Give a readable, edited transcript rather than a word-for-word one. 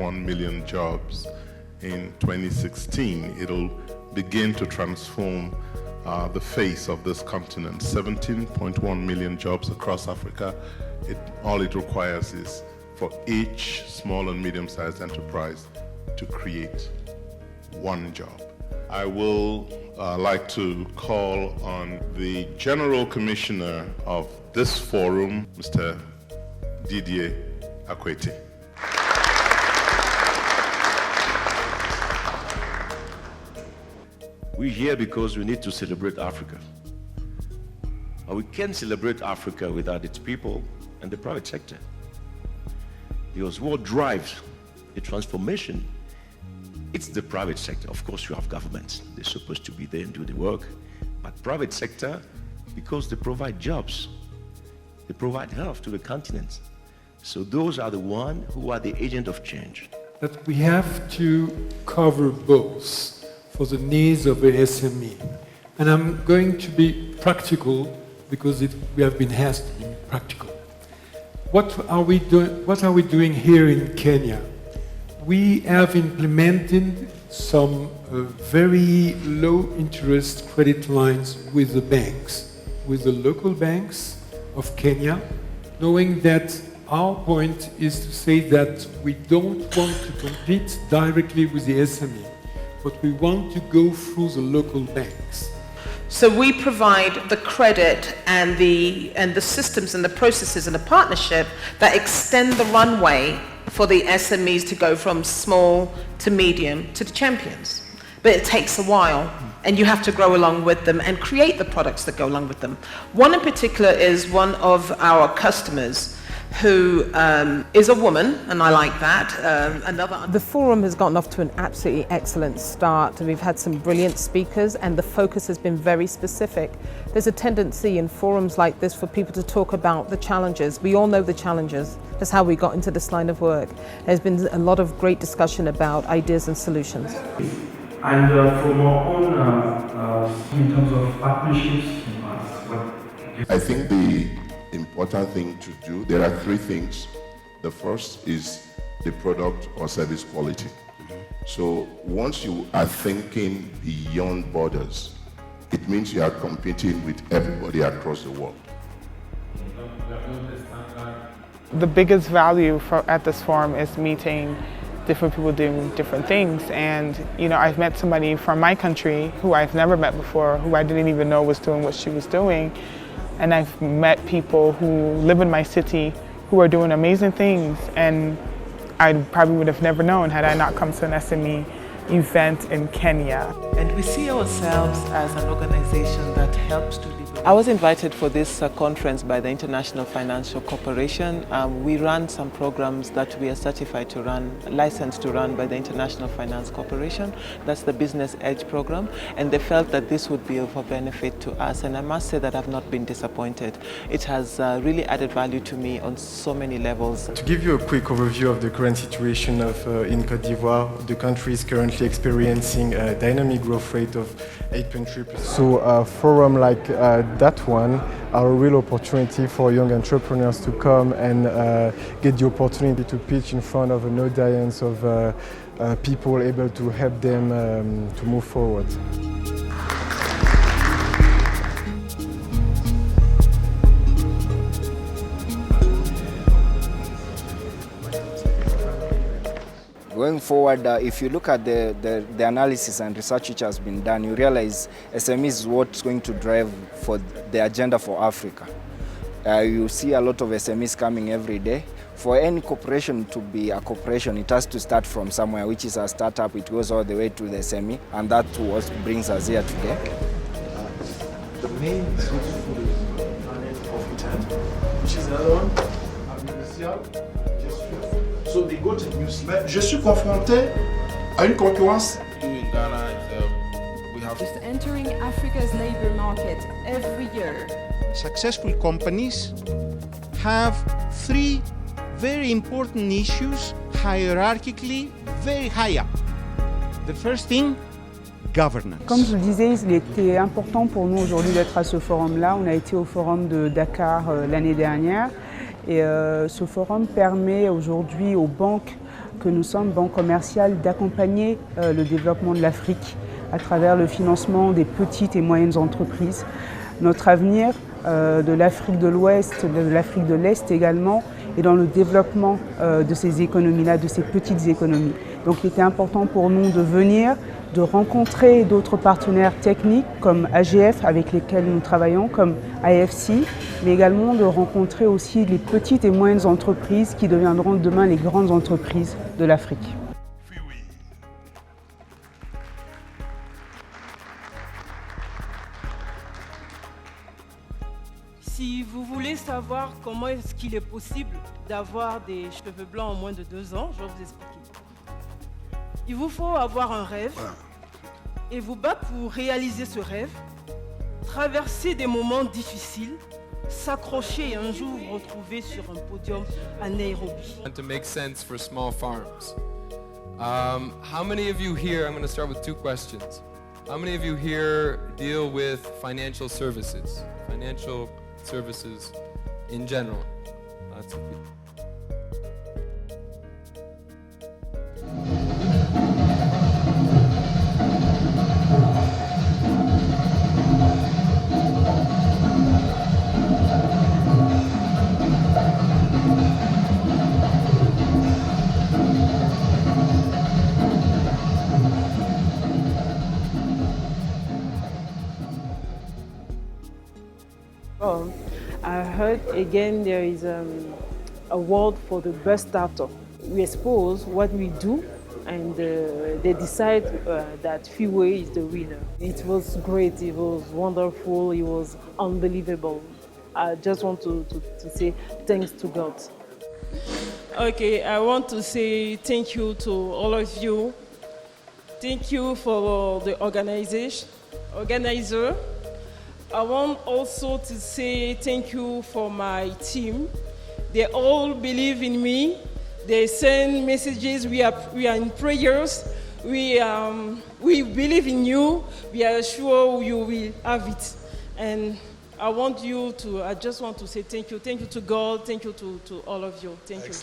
17.1 million jobs in 2016. It'll begin to transform the face of this continent. 17.1 million jobs across Africa. All it requires is for each small and medium-sized enterprise to create one job. I will like to call on the General Commissioner of this forum, Mr. Didier Akwete. We're here because we need to celebrate Africa. And we can't celebrate Africa without its people and the private sector. Because what drives the transformation, it's the private sector. Of course, you have governments. They're supposed to be there and do the work. But private sector, because they provide jobs, they provide health to the continent. So those are the ones who are the agent of change. That we have to cover both for the needs of the SME. And I'm going to be practical because we have been asked to be practical. What are we doing here in Kenya? We have implemented some very low interest credit lines with the banks, with the local banks of Kenya, knowing that our point is to say that we don't want to compete directly with the SME, but we want to go through the local banks. So we provide the credit and the systems and the processes and the partnership that extend the runway for the SMEs to go from small to medium to the champions. But it takes a while, and you have to grow along with them and create the products that go along with them. One in particular is one of our customers who is a woman, and I like that. The forum has gotten off to an absolutely excellent start. We've had some brilliant speakers, and the focus has been very specific. There's a tendency in forums like this for people to talk about the challenges. We all know the challenges. That's how we got into this line of work. There's been a lot of great discussion about ideas and solutions. And from our own, in terms of partnerships, I think the important thing to do, there are three things. The first is the product or service quality. So once you are thinking beyond borders, it means you are competing with everybody across the world. The biggest value at this forum is meeting different people doing different things. And I've met somebody from my country who I've never met before, who I didn't even know was doing what she was doing. And I've met people who live in my city who are doing amazing things, and I probably would have never known had I not come to an SME event in Kenya. And we see ourselves as an organization that helps to develop. I was invited for this conference by the International Financial Corporation. We run some programs that we are certified to run, licensed to run by the International Finance Corporation. That's the Business Edge program, and they felt that this would be of a benefit to us, and I must say that I've not been disappointed. It has really added value to me on so many levels. To give you a quick overview of the current situation in Côte d'Ivoire, the country is currently experiencing a dynamic growth rate of 8.3%. So a forum like that one are a real opportunity for young entrepreneurs to come and get the opportunity to pitch in front of an audience of people able to help them to move forward. Going forward, if you look at the analysis and research which has been done, you realize SME is what's going to drive for the agenda for Africa. You see a lot of SMEs coming every day. For any corporation to be a corporation, it has to start from somewhere, which is a startup. It goes all the way to the SME, and that's what brings us here today. The main food is planet of 10, which is another one, artificial. So they go to news. Mais je suis confronté à une concurrence. Just entering Africa's labor market every year. Successful companies have three very important issues, hierarchically very high up. The first thing, governance. Comme je le disais, il était important pour nous aujourd'hui d'être à ce forum-là. On a été au forum de Dakar l'année dernière. Et ce forum permet aujourd'hui aux banques que nous sommes, banque commerciale, d'accompagner le développement de l'Afrique à travers le financement des petites et moyennes entreprises. Notre avenir de l'Afrique de l'Ouest, de l'Afrique de l'Est également, est dans le développement de ces économies-là, de ces petites économies. Donc il était important pour nous de venir, de rencontrer d'autres partenaires techniques comme AGF avec lesquels nous travaillons, comme AFC, mais également de rencontrer aussi les petites et moyennes entreprises qui deviendront demain les grandes entreprises de l'Afrique. Si vous voulez savoir comment est-ce qu'il est possible d'avoir des cheveux blancs en moins de 2 ans, je vais vous expliquer. Il vous faut avoir un rêve et vous battre pour réaliser ce rêve, traverser des moments difficiles, s'accrocher et un jour vous retrouver sur un podium à Nairobi. And to make sense for small farms. How many of you here, I'm going to start with 2 questions. How many of you here deal with financial services? Financial services in general? Lots of people. I heard again there is a award for the best startup. We expose what we do and they decide that Freeway is the winner. It was great, it was wonderful, it was unbelievable. I just want to say thanks to God. Okay, I want to say thank you to all of you. Thank you for the organizer. I want also to say thank you for my team. They all believe in me. They send messages. We are in prayers. We believe in you. We are sure you will have it. And I just want to say thank you. Thank you to God. Thank you to all of you. Thank you.